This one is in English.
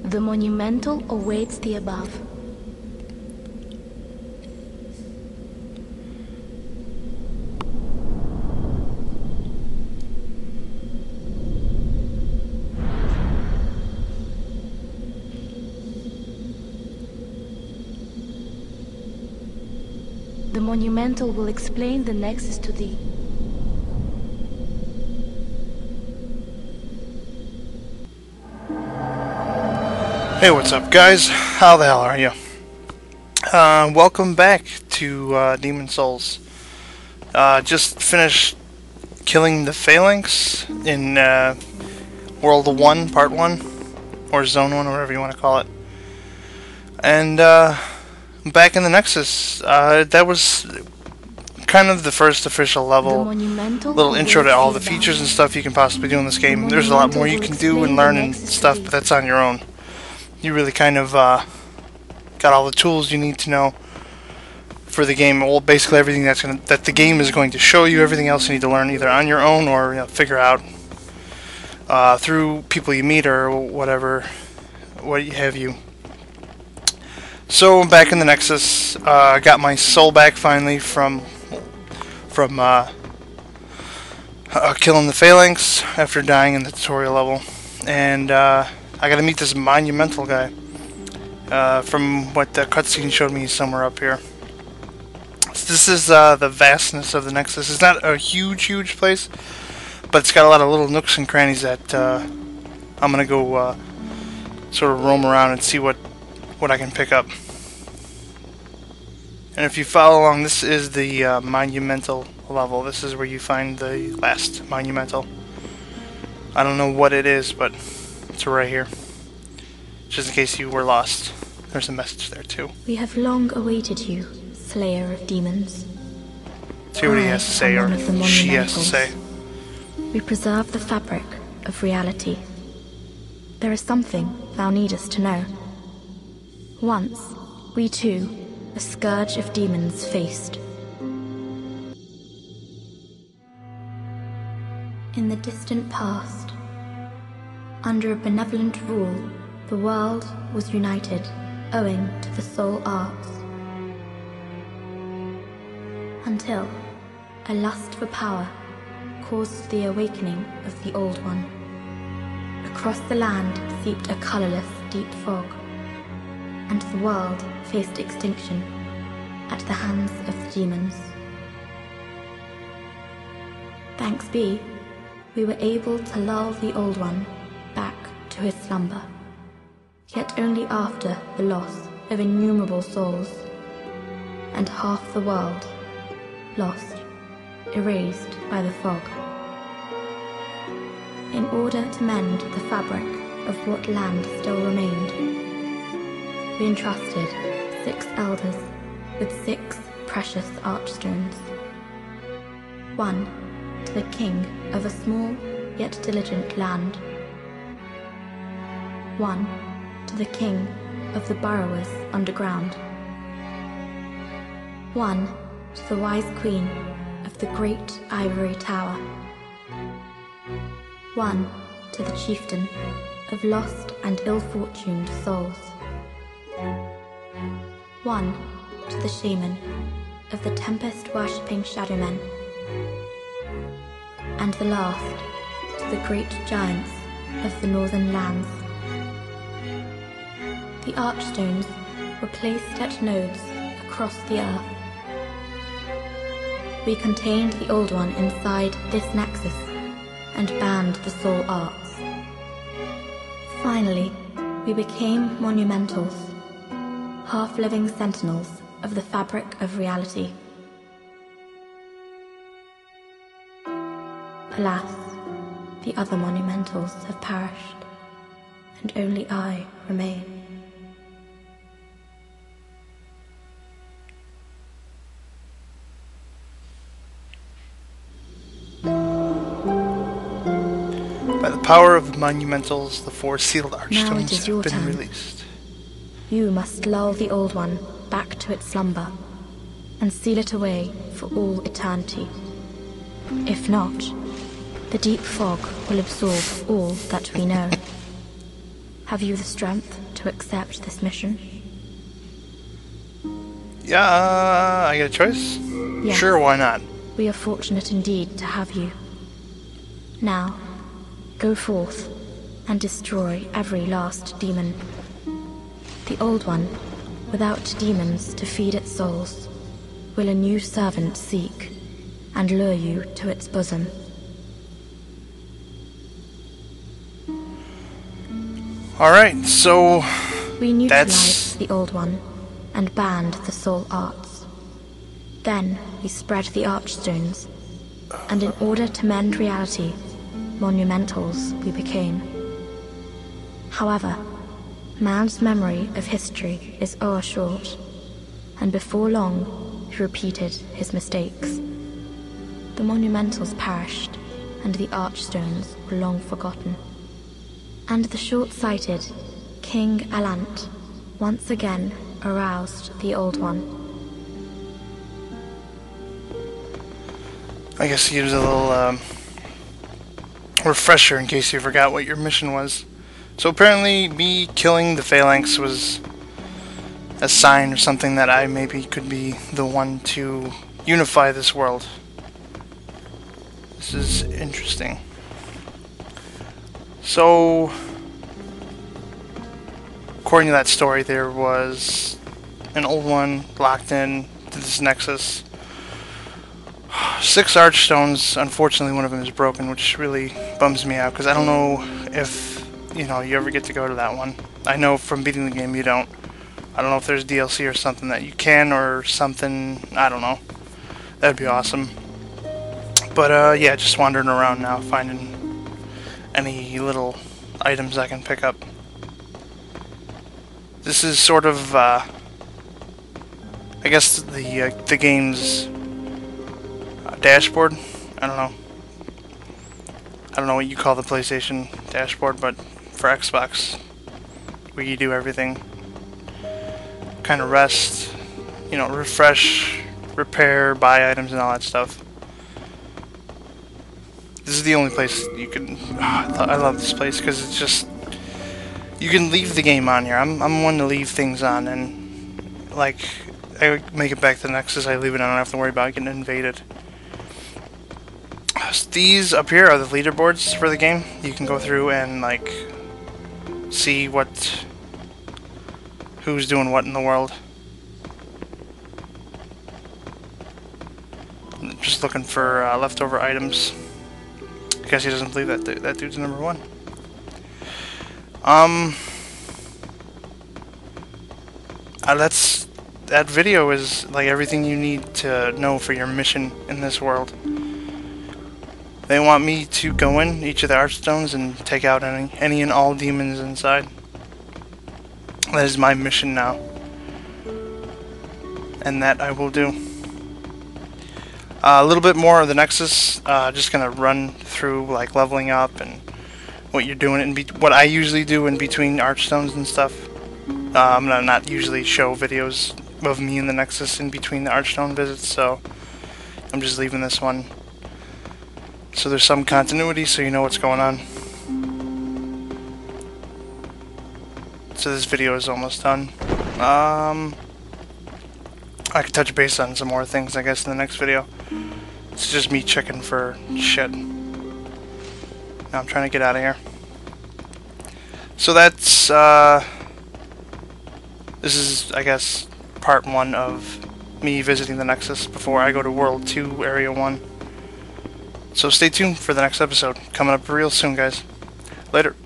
The monumental awaits the above. The monumental will explain the Nexus to thee. Hey, what's up guys? How the hell are you? Welcome back to Demon Souls. Just finished killing the Phalanx in World 1, Part 1, or Zone 1, whatever you want to call it. And back in the Nexus. That was kind of the first official level. Little intro to all the features and stuff you can possibly do in this game. There's a lot more you can do and learn and stuff, but that's on your own. You really kind of got all the tools you need to know for the game. Well, basically everything that the game is going to show you. Everything else you need to learn either on your own or figure out through people you meet or whatever, what have you. So I'm back in the Nexus. Got my soul back finally from killing the Phalanx after dying in the tutorial level, and I gotta meet this monumental guy. From what the cutscene showed me, he's somewhere up here. So this is the vastness of the Nexus. It's not a huge place, but it's got a lot of little nooks and crannies that I'm gonna go sort of roam around and see what I can pick up. And if you follow along, this is the monumental level. This is where you find the last monumental. I don't know what it is, but it's right here. Just in case you were lost. There's a message there too. We have long awaited you, Slayer of Demons. See what he has to say, or she has to say. We preserve the fabric of reality. There is something thou needest to know. Once, we too, a scourge of demons faced. In the distant past, under a benevolent rule, the world was united, owing to the soul arts. Until a lust for power caused the awakening of the Old One. Across the land seeped a colourless, deep fog, and the world faced extinction at the hands of the demons. Thanks be, we were able to lull the Old One back to his slumber, yet only after the loss of innumerable souls, and half the world lost, erased by the fog. In order to mend the fabric of what land still remained, we entrusted 6 elders with 6 precious archstones. 1 to the king of a small yet diligent land. 1 to the king of the burrowers underground. 1 to the wise queen of the great ivory tower. 1 to the chieftain of lost and ill-fortuned souls. 1 to the shaman of the tempest-worshipping shadowmen. And the last to the great giants of the northern lands. The archstones were placed at nodes across the earth. We contained the Old One inside this Nexus and banned the soul arts. Finally, we became monumentals, half-living sentinels of the fabric of reality. Alas, the other monumentals have perished, and only I remain. By the power of monumentals, the 4 sealed archstones have been released. You must lull the Old One back to its slumber, and seal it away for all eternity. If not, the deep fog will absorb all that we know. Have you the strength to accept this mission? Yeah, I get a choice? Yes. Sure, why not? We are fortunate indeed to have you. Now, go forth and destroy every last demon. The old one, without demons to feed its souls, will a new servant seek and lure you to its bosom. Alright, so We neutralized the old one and banned the soul arts. Then we spread the archstones, and in order to mend reality, monumentals we became. However, man's memory of history is o'ershort, and before long he repeated his mistakes. The monumentals perished, and the archstones were long forgotten. And the short-sighted King Alant once again aroused the old one. I guess here's a little refresher in case you forgot what your mission was. So apparently me killing the Phalanx was a sign or something that I maybe could be the one to unify this world. This is interesting. So, according to that story, there was an old one locked in to this Nexus. 6 archstones. Unfortunately, one of them is broken, which really bums me out because I don't know if you ever get to go to that one. I know from beating the game you don't. I don't know if there's DLC or something that you can or something. I don't know. That'd be awesome. But yeah, just wandering around now, finding any little items I can pick up. This is sort of, I guess the game's dashboard. I don't know what you call the PlayStation dashboard, but for Xbox, where you do everything. Kind of rest, refresh, repair, buy items, and all that stuff. This is the only place you can. I love this place because it's just you can leave the game on here. I'm one to leave things on, and like I make it back to the Nexus, I leave it on. I don't have to worry about getting invaded. These up here are the leaderboards for the game. You can go through and like see who's doing what in the world. I'm just looking for leftover items. I guess he doesn't believe that dude's number 1. That video is like everything you need to know for your mission in this world. They want me to go in each of the archstones and take out any and all demons inside. That is my mission now, and that I will do. A little bit more of the Nexus. Just gonna run through like leveling up and what you're doing what I usually do in between archstones and stuff. I'm gonna not usually show videos of me in the Nexus in between the archstone visits, so I'm just leaving this one so there's some continuity, so you know what's going on. So this video is almost done. I could touch base on some more things, I guess, in the next video. It's just me checking for shit. Now I'm trying to get out of here. So that's, this is, I guess, part 1 of me visiting the Nexus before I go to World 2, Area 1. So stay tuned for the next episode. Coming up real soon, guys. Later.